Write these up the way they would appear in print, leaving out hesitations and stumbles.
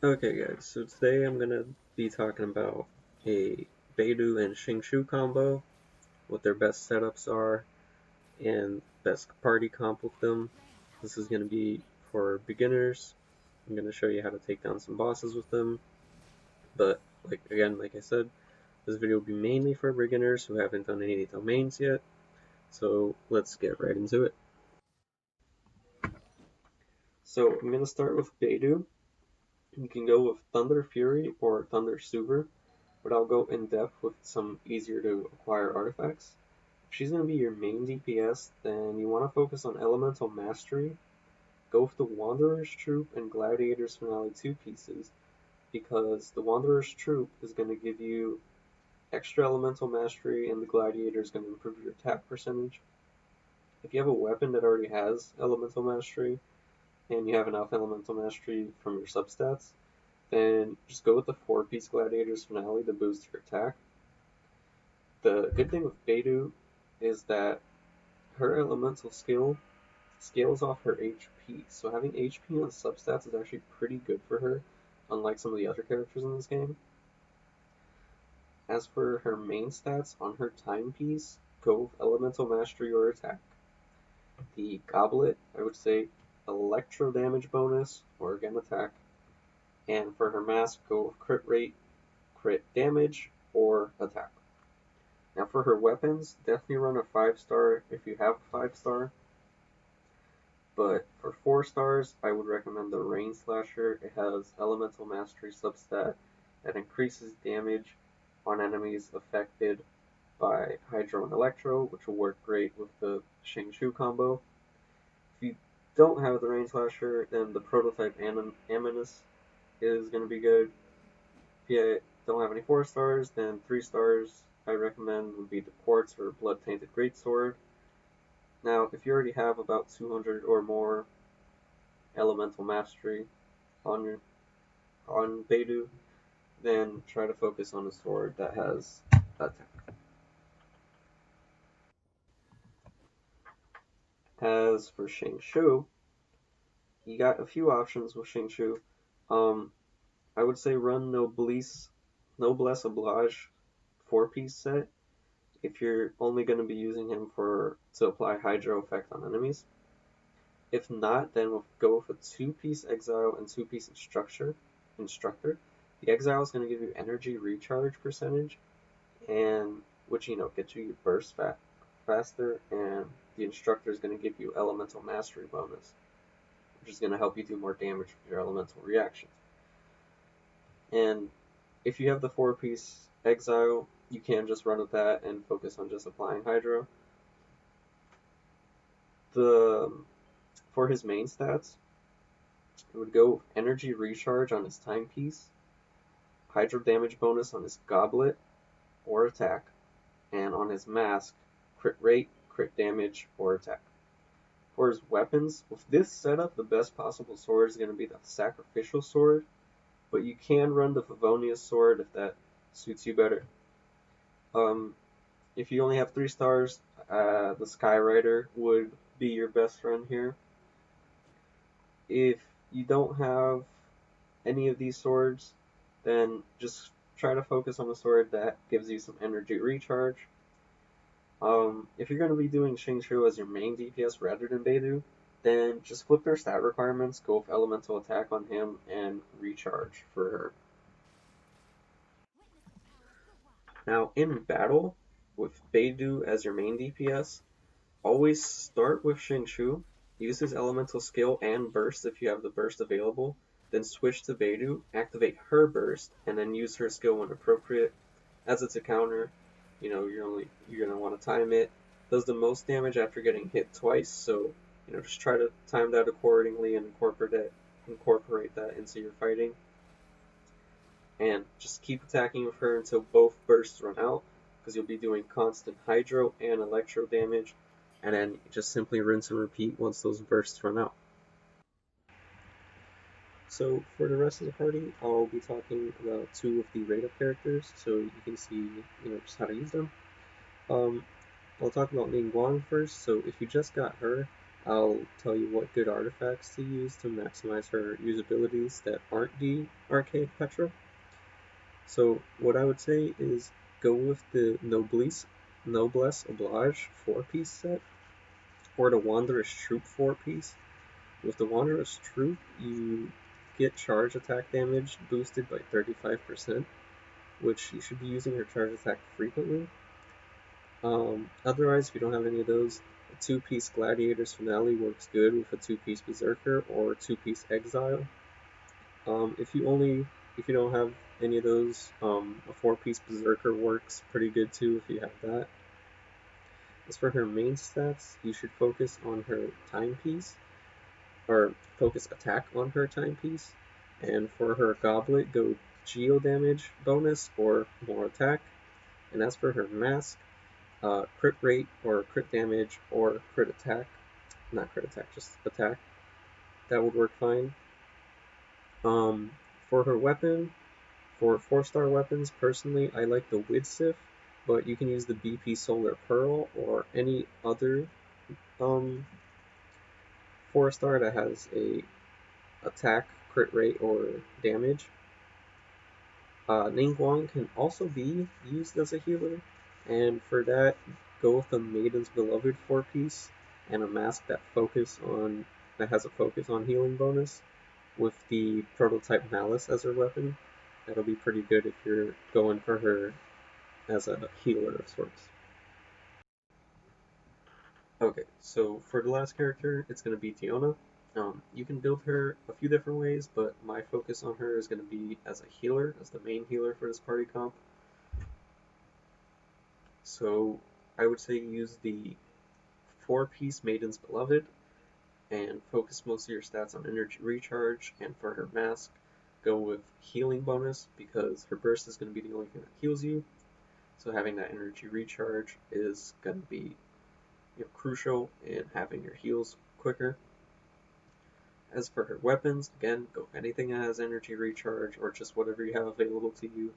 Okay guys, so today I'm going to be talking about a Beidou and Xingqiu combo, what their best setups are, and best party comp with them. This is going to be for beginners. I'm going to show you how to take down some bosses with them, but like I said, this video will be mainly for beginners who haven't done any domains yet, so let's get right into it. So I'm going to start with Beidou. You can go with Thunder Fury or Thunder Super, but I'll go in depth with some easier to acquire artifacts. If she's going to be your main DPS, then you want to focus on Elemental Mastery. Go with the Wanderer's Troop and Gladiator's Finale 2 pieces, because the Wanderer's Troop is going to give you extra Elemental Mastery and the Gladiator is going to improve your attack percentage. If you have a weapon that already has Elemental Mastery, and you have enough Elemental Mastery from your substats, then just go with the 4-piece Gladiator's Finale to boost your attack. The good thing with Beidou is that her elemental skill scales off her HP, so having HP on substats is actually pretty good for her, unlike some of the other characters in this game. As for her main stats on her timepiece, go with Elemental Mastery or Attack. The Goblet, I would say Electro Damage bonus, or again Attack. And for her mask, go with Crit Rate, Crit Damage, or Attack. Now for her weapons, definitely run a 5-star if you have a 5-star. But for 4 stars, I would recommend the Rain Slasher. It has Elemental Mastery substat that increases damage on enemies affected by Hydro and Electro, which will work great with the Xingqiu combo. If you don't have the Rain Slasher, then the Prototype Aminus is going to be good. If you don't have any 4 stars, then 3 stars I recommend would be the Quartz or Blood Tainted Greatsword. Now, if you already have about 200 or more Elemental Mastery on Beidou, then try to focus on a sword that has attack. As for Xingqiu, you got a few options with Xingqiu. Um, I would say run Noblesse Oblige 4-piece set if you're only going to be using him to apply Hydro effect on enemies. If not, then we'll go with a 2-piece Exile and 2-piece Instructor. The Exile is going to give you energy recharge percentage, and which gets you your burst faster, and the Instructor is going to give you Elemental Mastery bonus, which is going to help you do more damage with your elemental reactions. And if you have the 4-piece Exile, you can just run with that and focus on just applying Hydro. For his main stats, it would go energy recharge on his timepiece, Hydro damage bonus on his goblet or attack, and on his mask, crit rate, crit damage, or attack. For his weapons, with this setup, the best possible sword is going to be the Sacrificial Sword, but you can run the Favonius Sword if that suits you better. If you only have 3 stars, the Skyrider would be your best friend here. If you don't have any of these swords, then just try to focus on a sword that gives you some energy recharge. If you're going to be doing Xingqiu as your main DPS rather than Beidou, then just flip their stat requirements, go with Elemental Attack on him, and Recharge for her. Now, in battle, with Beidou as your main DPS, always start with Xingqiu, use his Elemental skill and Burst if you have the Burst available, then switch to Beidou, activate her Burst, and then use her skill when appropriate. As it's a counter, you're gonna want to time it. Does the most damage after getting hit twice, so just try to time that accordingly and incorporate that into your fighting. And just keep attacking with her until both bursts run out, because you'll be doing constant Hydro and Electro damage, and then just simply rinse and repeat once those bursts run out. So for the rest of the party, I'll be talking about 2 of the rate-up characters, so you can see just how to use them. I'll talk about Ningguang first. So if you just got her, I'll tell you what good artifacts to use to maximize her usabilities that aren't the Arcade Petra. So what I would say is go with the Noblesse Oblige 4-piece set, or the Wanderer's Troop 4-piece. With the Wanderer's Troop, you get charge attack damage boosted by 35%, which you should be using her charge attack frequently. Otherwise, if you don't have any of those, a 2-piece Gladiator's Finale works good with a 2-piece Berserker or 2-piece Exile. If you don't have any of those, a 4-piece Berserker works pretty good too if you have that. As for her main stats, you should focus on her timepiece, or focus attack on her timepiece. And for her goblet, go geo damage bonus or more attack. And as for her mask, crit rate or crit damage or crit attack, not crit attack, just attack. That would work fine. For her weapon, for 4-star weapons, personally, I like the Widsif, but you can use the BP Solar Pearl or any other 4-star that has a attack, crit rate, or damage. Ningguang can also be used as a healer, and for that, go with the Maiden's Beloved 4-piece and a mask that has a focus on healing bonus with the prototype Malice as her weapon. That'll be pretty good if you're going for her as a healer of sorts. Okay, so for the last character, it's going to be Diona. You can build her a few different ways, but my focus on her is going to be as a healer, as the main healer for this party comp. So I would say use the 4-piece Maiden's Beloved and focus most of your stats on energy recharge, and for her mask, go with healing bonus because her burst is going to be the only thing that heals you. So having that energy recharge is going to be crucial in having your heals quicker. As for her weapons, again, go with anything that has energy recharge or just whatever you have available to you.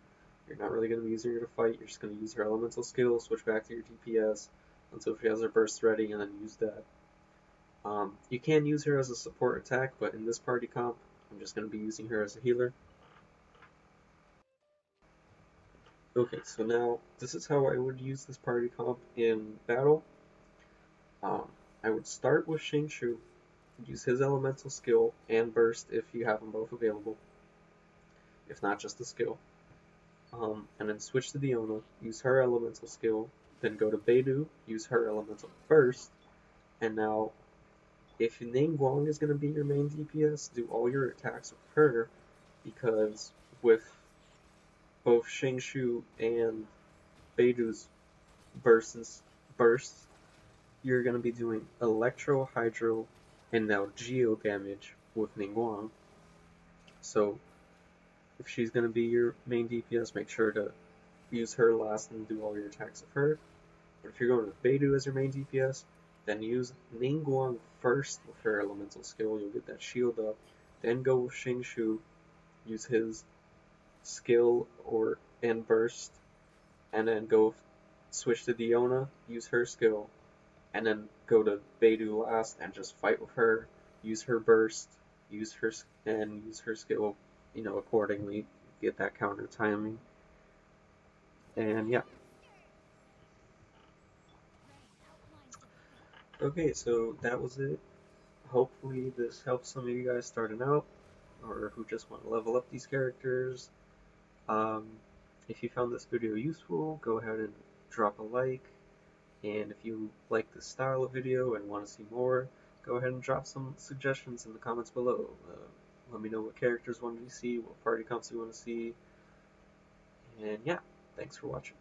You're not really going to be using her to fight, you're just going to use her elemental skill, switch back to your DPS until she has her burst ready, and then use that. You can use her as a support attack, but in this party comp, I'm just going to be using her as a healer. Okay, so now this is how I would use this party comp in battle. I would start with Xingqiu, use his elemental skill and burst if you have them both available, if not just the skill. And then switch to Diona, use her elemental skill, then go to Beidou, use her elemental burst, and now if Ningguang is going to be your main DPS, do all your attacks with her, because with both Xingqiu and Beidou's bursts, you're going to be doing Electro, Hydro, and now Geo damage with Ningguang. So if she's going to be your main DPS, make sure to use her last and do all your attacks with her. But if you're going with Beidou as your main DPS, then use Ningguang first with her elemental skill, you'll get that shield up. Then go with Xingqiu, use his skill and burst, and then switch to Diona, use her skill, and then go to Beidou last and just fight with her, use her burst, use her skill, accordingly, get that counter timing. And yeah. Okay, so that was it. Hopefully this helps some of you guys starting out, or who just want to level up these characters. If you found this video useful, go ahead and drop a like, and if you like this style of video and want to see more, go ahead and drop some suggestions in the comments below. Let me know what characters you want to see, what party comps you want to see, and yeah, thanks for watching.